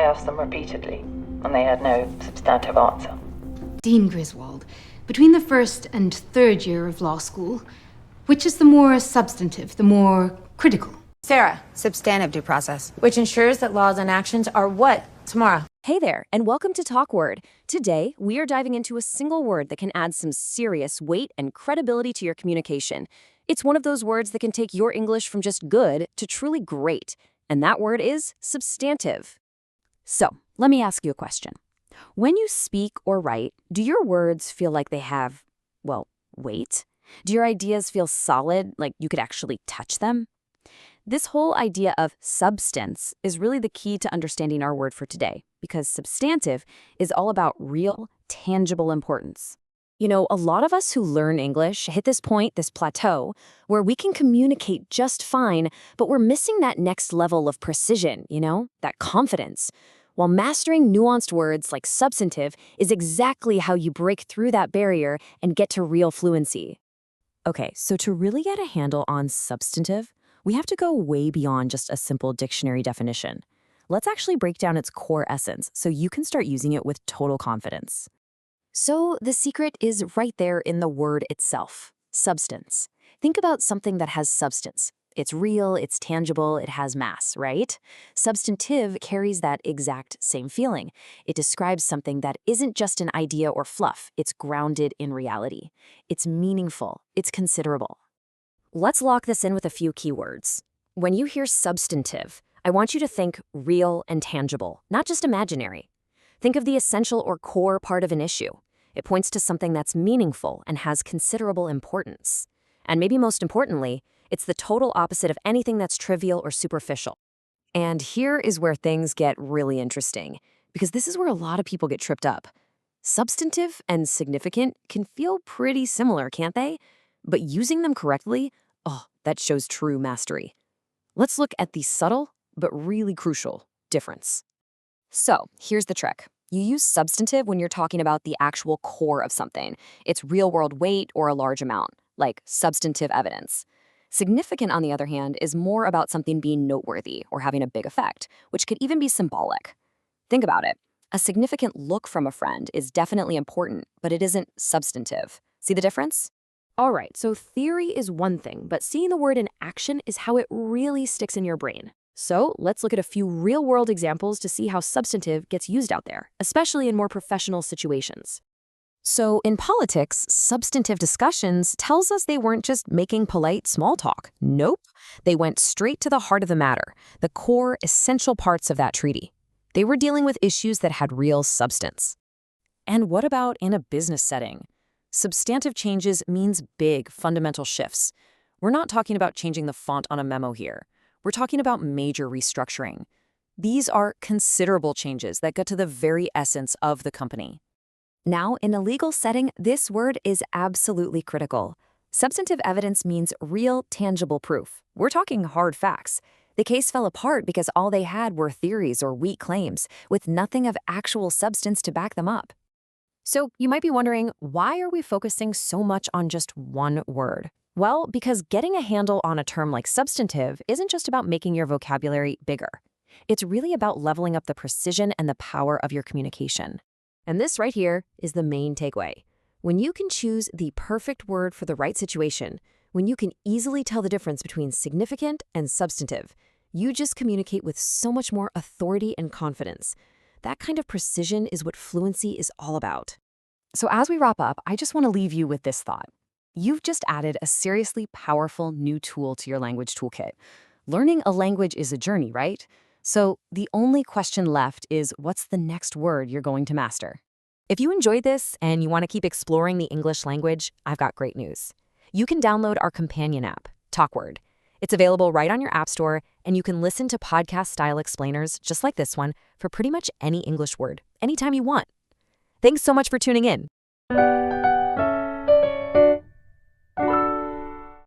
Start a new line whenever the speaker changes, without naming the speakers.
asked them repeatedly, and they had no substantive answer.
Dean Griswold, between the first and third year of law school, which is the more substantive, the more critical?
Sarah, substantive due process, which ensures that laws and actions are what tomorrow.
Hey there, and welcome to Talk Word. Today, we are diving into a single word that can add some serious weight and credibility to your communication. It's one of those words that can take your English from just good to truly great, and that word is substantive. So, let me ask you a question. When you speak or write, do your words feel like they have, well, weight? Do your ideas feel solid, like you could actually touch them? This whole idea of substance is really the key to understanding our word for today, because substantive is all about real, tangible importance. You know, a lot of us who learn English hit this point, this plateau, where we can communicate just fine, but we're missing that next level of precision, that confidence. While mastering nuanced words like substantive is exactly how you break through that barrier and get to real fluency. Okay, so to really get a handle on substantive, we have to go way beyond just a simple dictionary definition. Let's actually break down its core essence so you can start using it with total confidence. So the secret is right there in the word itself, substance. Think about something that has substance. It's real, it's tangible, it has mass, right? Substantive carries that exact same feeling. It describes something that isn't just an idea or fluff, it's grounded in reality. It's meaningful, it's considerable. Let's lock this in with a few keywords. When you hear substantive, I want you to think real and tangible, not just imaginary. Think of the essential or core part of an issue. It points to something that's meaningful and has considerable importance. And maybe most importantly, it's the total opposite of anything that's trivial or superficial. And here is where things get really interesting, because this is where a lot of people get tripped up. Substantive and significant can feel pretty similar, can't they? But using them correctly, that shows true mastery. Let's look at the subtle, but really crucial difference. So, here's the trick. You use substantive when you're talking about the actual core of something. It's real-world weight or a large amount, like substantive evidence. Significant, on the other hand, is more about something being noteworthy or having a big effect, which could even be symbolic. Think about it. A significant look from a friend is definitely important, but it isn't substantive. See the difference? All right, so theory is one thing, but seeing the word in action is how it really sticks in your brain. So let's look at a few real-world examples to see how substantive gets used out there, especially in more professional situations. So in politics, substantive discussions tells us they weren't just making polite small talk. Nope, they went straight to the heart of the matter, the core, essential parts of that treaty. They were dealing with issues that had real substance. And what about in a business setting? Substantive changes means big, fundamental shifts. We're not talking about changing the font on a memo here. We're talking about major restructuring. These are considerable changes that get to the very essence of the company. Now, in a legal setting, this word is absolutely critical. Substantive evidence means real, tangible proof. We're talking hard facts. The case fell apart because all they had were theories or weak claims, with nothing of actual substance to back them up. So you might be wondering, why are we focusing so much on just one word? Well, because getting a handle on a term like substantive isn't just about making your vocabulary bigger. It's really about leveling up the precision and the power of your communication. And this right here is the main takeaway. When you can choose the perfect word for the right situation, when you can easily tell the difference between significant and substantive, you just communicate with so much more authority and confidence. That kind of precision is what fluency is all about. So as we wrap up, I just want to leave you with this thought. You've just added a seriously powerful new tool to your language toolkit. Learning a language is a journey, right? So the only question left is, what's the next word you're going to master? If you enjoyed this and you want to keep exploring the English language, I've got great news. You can download our companion app, TalkWord. It's available right on your app store, and you can listen to podcast-style explainers just like this one for pretty much any English word, anytime you want. Thanks so much for tuning in.